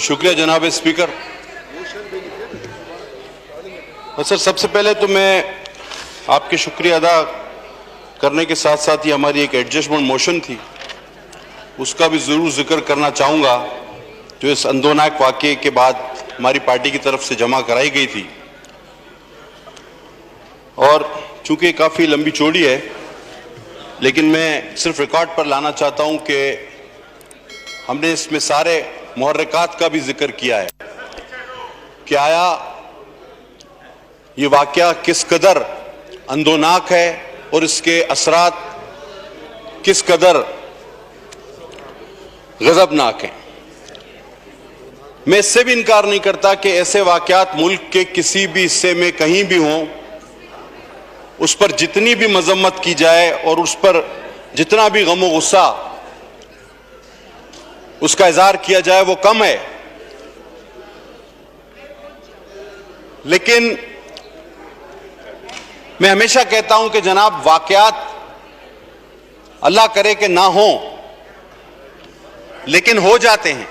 शुक्रिया जनाब speaker. Sir, सबसे पहले तो मैं आपके शुक्रिया अदा करने के साथ साथ ही हमारी एक एडजस्टमेंट मोशन थी उसका भी ज़रूर जिक्र करना चाहूँगा जो इस अंदोनाक वाक़ये के बाद हमारी पार्टी की तरफ से जमा कराई गई थी। और चूँकि काफ़ी लंबी चौड़ी है लेकिन मैं सिर्फ रिकॉर्ड पर लाना चाहता हूँ कि हमने इसमें सारे मुहर्रिकात का भी जिक्र किया है कि आया ये वाक़या किस कदर अंदोनाक है और इसके असरात किस कदर गज़बनाक हैं। मैं इससे भी इनकार नहीं करता कि ऐसे वाक़यात मुल्क के किसी भी हिस्से में कहीं भी हों, उस पर जितनी भी मजम्मत की जाए और उस पर जितना भी गम और गुस्सा उसका इज़हार किया जाए वो कम है। लेकिन मैं हमेशा कहता हूं कि जनाब वाक़यात अल्लाह करे कि ना हो लेकिन हो जाते हैं।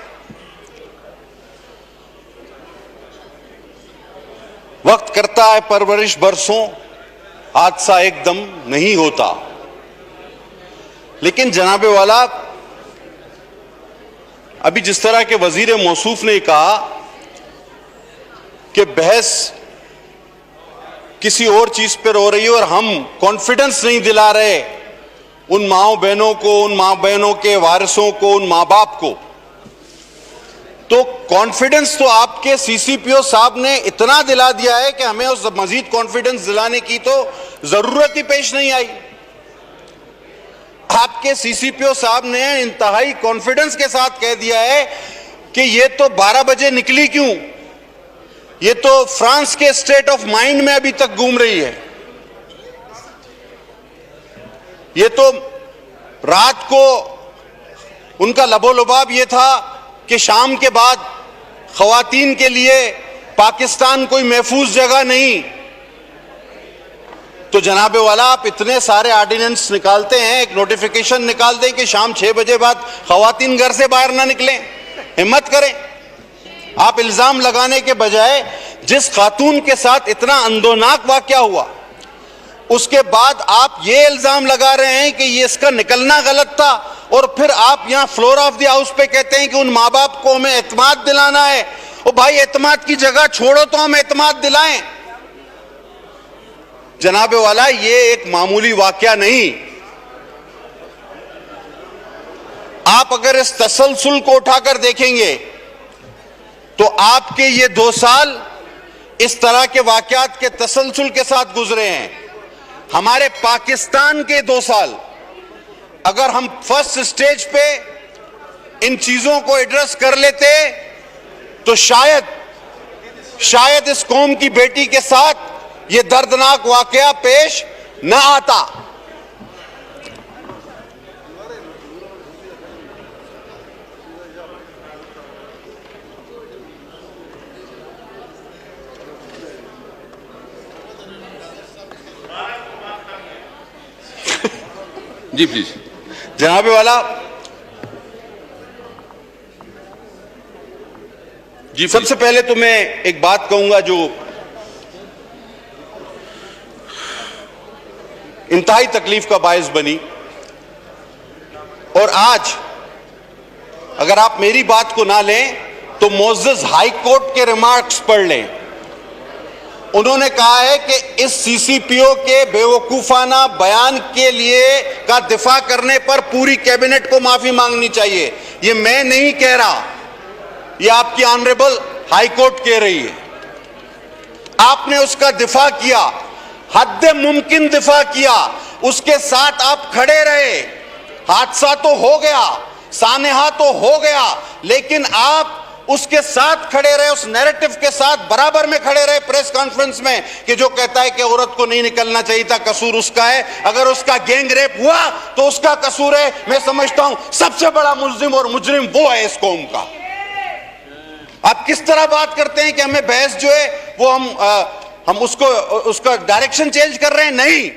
वक्त करता है परवरिश बरसों, हादसा एकदम नहीं होता। लेकिन जनाबे वाला अभी जिस तरह के वजीर मौसूफ ने कहा कि बहस किसी और चीज पर हो रही है और हम कॉन्फिडेंस नहीं दिला रहे उन माओ बहनों को, उन मां बहनों के वारिसों को, उन मां बाप को, तो कॉन्फिडेंस तो आपके सीसीपीओ साहब ने इतना दिला दिया है कि हमें उस मजीद कॉन्फिडेंस दिलाने की तो जरूरत ही पेश नहीं आई। आपके सीसीपीओ साहब ने इंतहाई कॉन्फिडेंस के साथ कह दिया है कि ये तो 12 बजे निकली क्यों, ये तो फ्रांस के स्टेट ऑफ माइंड में अभी तक घूम रही है। ये तो रात को उनका लबोलुबाब ये था कि शाम के बाद खवातीन के लिए पाकिस्तान कोई महफूज जगह नहीं। तो जनाबे वाला आप इतने सारे ऑर्डिनेंस निकालते हैं, एक नोटिफिकेशन निकाल दें कि शाम 6 बजे बाद खवातीन घर से बाहर ना निकलें, हिम्मत करें। आप इल्जाम लगाने के बजाय जिस खातून के साथ इतना अंदोनाक वाकया हुआ उसके बाद आप ये इल्जाम लगा रहे हैं कि ये इसका निकलना गलत था और फिर आप यहां फ्लोर ऑफ द हाउस पे कहते हैं कि उन मां बाप को हमें एतमाद दिलाना है। ओ भाई, एतमाद की जगह छोड़ो तो हम एतमाद दिलाएं। जनाबे वाला ये एक मामूली वाकया नहीं। आप अगर इस तसलसल को उठाकर देखेंगे तो आपके ये 2 साल इस तरह के वाकयात के तसलसल के साथ गुजरे हैं। हमारे पाकिस्तान के 2 साल अगर हम फर्स्ट स्टेज पे इन चीजों को एड्रेस कर लेते तो शायद इस कौम की बेटी के साथ ये दर्दनाक वाकया पेश न आता। जी प्लीज जनाबे वाला जी, सबसे पहले तो मैं एक बात कहूंगा जो इंतहाई तकलीफ का बायस बनी। और आज अगर आप मेरी बात को ना लें तो मोअज़्ज़ज़ हाई कोर्ट के रिमार्क्स पढ़ लें। उन्होंने कहा है कि इस सीसीपीओ के बेवकूफाना बयान के लिए का दिफा करने पर पूरी कैबिनेट को माफी मांगनी चाहिए। ये मैं नहीं कह रहा, ये आपकी ऑनरेबल हाई कोर्ट कह रही है। आपने उसका दिफा किया, हद मुमकिन दिफा किया, उसके साथ आप खड़े रहे। हादसा तो हो गया, सानेहा तो हो गया, लेकिन आप उसके साथ खड़े रहे, उस नैरेटिव के साथ बराबर में खड़े रहे प्रेस कॉन्फ्रेंस में कि जो कहता है कि औरत को नहीं निकलना चाहिए था, कसूर उसका है। अगर उसका गैंग रेप हुआ तो उसका कसूर है। मैं समझता हूं सबसे बड़ा मुल्जिम और मुजरिम वो है इस कौम का। आप किस तरह बात करते हैं कि हमें बहस जो है वो हम उसका डायरेक्शन चेंज कर रहे हैं? नहीं,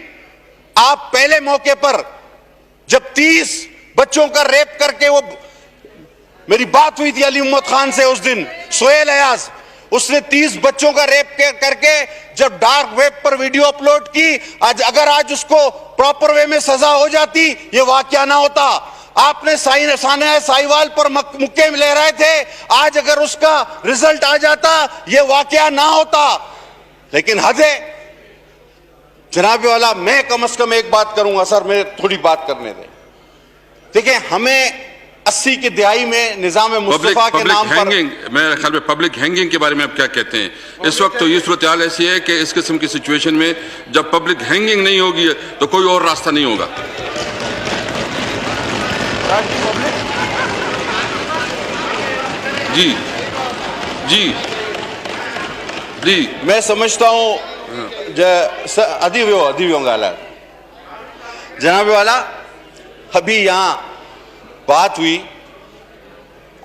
आप पहले मौके पर जब 30 बच्चों का रेप करके वो मेरी बात हुई थी अली मोहम्मद खान से उस दिन, सोहेल अयाज, उसने 30 बच्चों का रेप करके जब डार्क वेब पर वीडियो अपलोड की, आज उसको प्रॉपर वे में सजा हो जाती, ये वाकया ना होता। आपने सानिया साहिवाल पर मुक्के ले रहे थे, आज अगर उसका रिजल्ट आ जाता ये वाकया ना होता। लेकिन हद है जनाब वाला, मैं कम से कम एक बात करूंगा सर, मैं थोड़ी बात करने दें। देखिए, हमें 80 की दिहाई में निजाम मुस्तफा के नाम पर मेरे ख्याल में पब्लिक हैंगिंग के बारे में आप क्या कहते हैं? इस वक्त तो ये सूरत हाल ऐसी है कि इस किस्म की सिचुएशन में जब पब्लिक हैंगिंग नहीं होगी तो कोई और रास्ता नहीं होगा। जी जी जी, मैं समझता हूं जनाब वाला, अभी यहां बात हुई,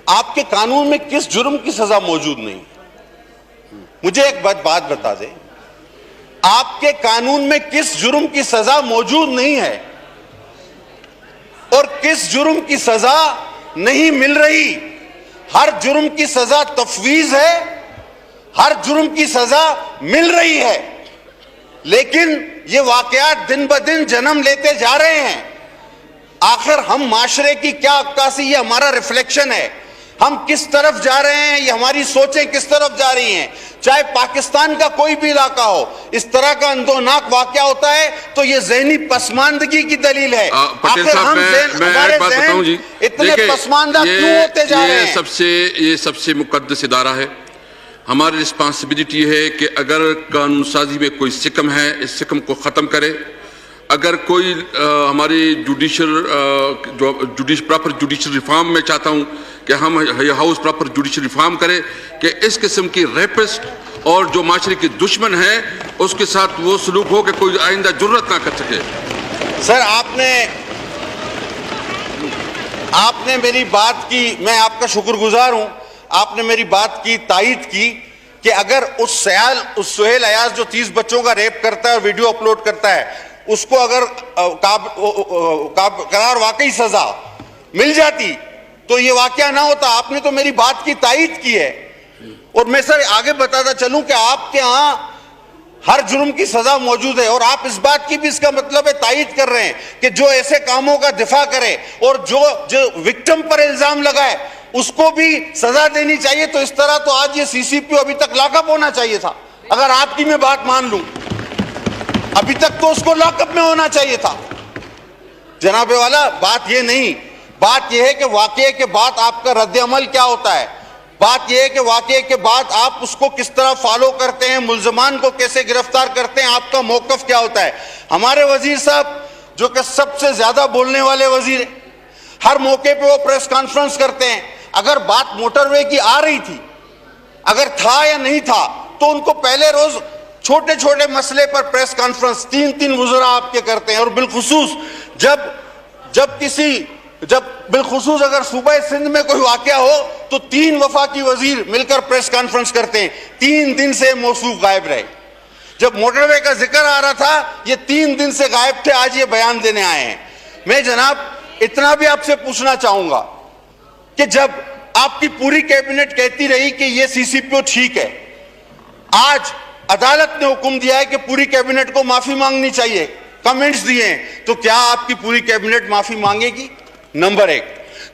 आपके कानून में किस जुर्म की सजा मौजूद नहीं? मुझे एक बात बता दे, आपके कानून में किस जुर्म की सजा मौजूद नहीं है और किस जुर्म की सजा नहीं मिल रही? हर जुर्म की सजा तफवीज है, हर जुर्म की सजा मिल रही है, लेकिन ये वाकयात दिन ब दिन जन्म लेते जा रहे हैं। आखिर हम माशरे की क्या अक्कासी, ये हमारा रिफ्लेक्शन है। हम किस तरफ जा रहे हैं, ये हमारी सोचें किस तरफ जा रही हैं। चाहे पाकिस्तान का कोई भी इलाका हो, इस तरह का अंदोनाक वाकया होता है तो ये जहनी पसमानदगी की दलील है। पटेल साहब, मैं एक बात बताऊं जी, इतने पसमानदा क्यों होते जा रहे हैं? ये सबसे मुकद्दस इदारा है। हमारी रिस्पांसिबिलिटी है कि अगर कानून साजी में कोई सिकम है, इस सिकम को ख़त्म करे। अगर कोई हमारी प्रॉपर जुडिशल रिफॉर्म में चाहता हूँ कि हम ये हाउस प्रॉपर जुडिशल रिफॉर्म करे कि इस किस्म की रेपिस्ट और जो माशरे के दुश्मन है उसके साथ वो सलूक हो कि कोई आइंदा जुर्रत ना कर सके। सर, आपने मेरी बात की, मैं आपका शुक्रगुजार हूं, आपने मेरी बात की तायीद की कि अगर उस सोहेल अयाज जो 30 बच्चों का रेप करता है और वीडियो अपलोड करता है, उसको अगर करार वाकई सजा मिल जाती तो ये वाकया ना होता। आपने तो मेरी बात की तायीद की है। और मैं सर आगे बताता चलूं कि आपके यहां हर जुर्म की सजा मौजूद है और आप इस बात की भी, इसका मतलब है, तायीद कर रहे हैं कि जो ऐसे कामों का दिफा करे और जो विक्टिम पर इल्जाम लगाए उसको भी सजा देनी चाहिए। तो इस तरह तो आज ये सीसीपीओ अभी तक लॉकअप होना चाहिए था। अगर आपकी मैं बात मान लूं, अभी तक तो उसको लॉकअप में होना चाहिए था। जनाबे वाला, बात ये नहीं, बात यह है कि वाकये के बाद आपका रद्द अमल क्या होता है। बात यह है कि वाकये के बाद आप उसको किस तरह फॉलो करते हैं, मुल्जमान को कैसे गिरफ्तार करते हैं, आपका मौकफ क्या होता है। हमारे वजीर साहब जो कि सबसे ज्यादा बोलने वाले वजीर, हर मौके पे वो प्रेस कॉन्फ्रेंस करते हैं। अगर बात मोटरवे की आ रही थी, अगर था या नहीं था, तो उनको पहले रोज छोटे छोटे मसले पर प्रेस कॉन्फ्रेंस 3-3 वज़रा आपके करते हैं। और बिलखुसूस बिलखुसूस अगर सूबा सिंध में कोई वाकया हो तो 3 वफाकी वजीर मिलकर प्रेस कॉन्फ्रेंस करते हैं। 3 दिन से मौसूफ गायब रहे। जब मोटरवे का जिक्र आ रहा था, ये 3 दिन से गायब थे, आज ये बयान देने आए हैं। मैं जनाब इतना भी आपसे पूछना चाहूंगा कि जब आपकी पूरी कैबिनेट कहती रही कि ये सीसीपीओ ठीक है, आज अदालत ने हुक्म दिया है कि पूरी कैबिनेट को माफी मांगनी चाहिए, कमेंट्स दिए हैं, तो क्या आपकी पूरी कैबिनेट माफी मांगेगी? नंबर 1।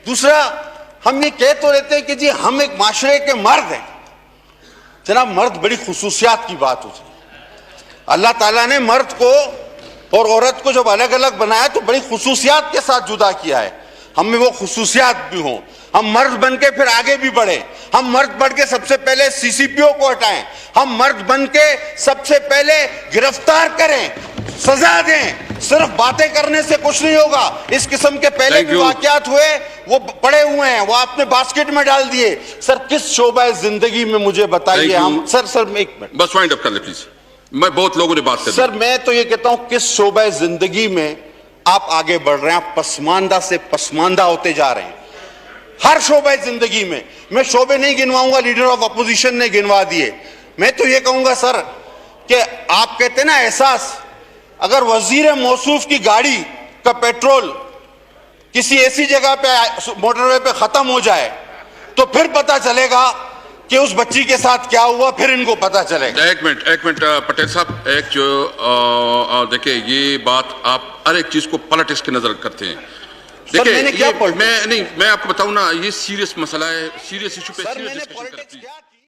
दूसरा, हम ये कह तो रहते हैं कि जी हम एक माशरे के मर्द हैं। जनाब, मर्द बड़ी खुसूसियात की बात होती है। अल्लाह ताला ने मर्द को और औरत को जब अलग अलग बनाया तो बड़ी खुसूसियात के साथ जुदा किया है। हम में वो खुसूसियात भी हों, हम मर्द बन के फिर आगे भी बढ़े। हम मर्द बढ़ के सबसे पहले सीसीपीओ को हटाएं, हम मर्द बन के सबसे पहले गिरफ्तार करें, सजा दें। सिर्फ बातें करने से कुछ नहीं होगा। इस किस्म के पहले भी वाकयात हुए, वो पड़े हुए हैं, वो आपने बास्केट में डाल दिए। सर, किस शोबा जिंदगी में मुझे बताइए हम। सर एक मिनट बस वाइंड अप कर ले प्लीज। मैं बहुत लोगों ने बात कर दी। सर, मैं तो ये कहता हूं किस शोबा जिंदगी में आप आगे बढ़ रहे हैं, आप पसमानदा से पसमानदा होते जा रहे हैं। हर शोबे जिंदगी में, मैं शोबे नहीं गिनवाऊंगा, लीडर ऑफ अपोजिशन ने गिनवा दिए। मैं तो ये कहूंगा सर कि आप कहते ना एहसास, अगर वजीर मौसूफ की गाड़ी का पेट्रोल किसी ऐसी जगह पे मोटरवे पे खत्म हो जाए तो फिर पता चलेगा कि उस बच्ची के साथ क्या हुआ, फिर इनको पता चलेगा। एक मिनट पटेल साहब, एक जो देखिए ये बात आप हर एक चीज को पॉलिटिक्स की नजर करते हैं। देखिए मैंने क्या मैं आपको बताऊं ना, ये सीरियस मसला है, सीरियस इशू पे सीरियस डिस्कशन करते हैं।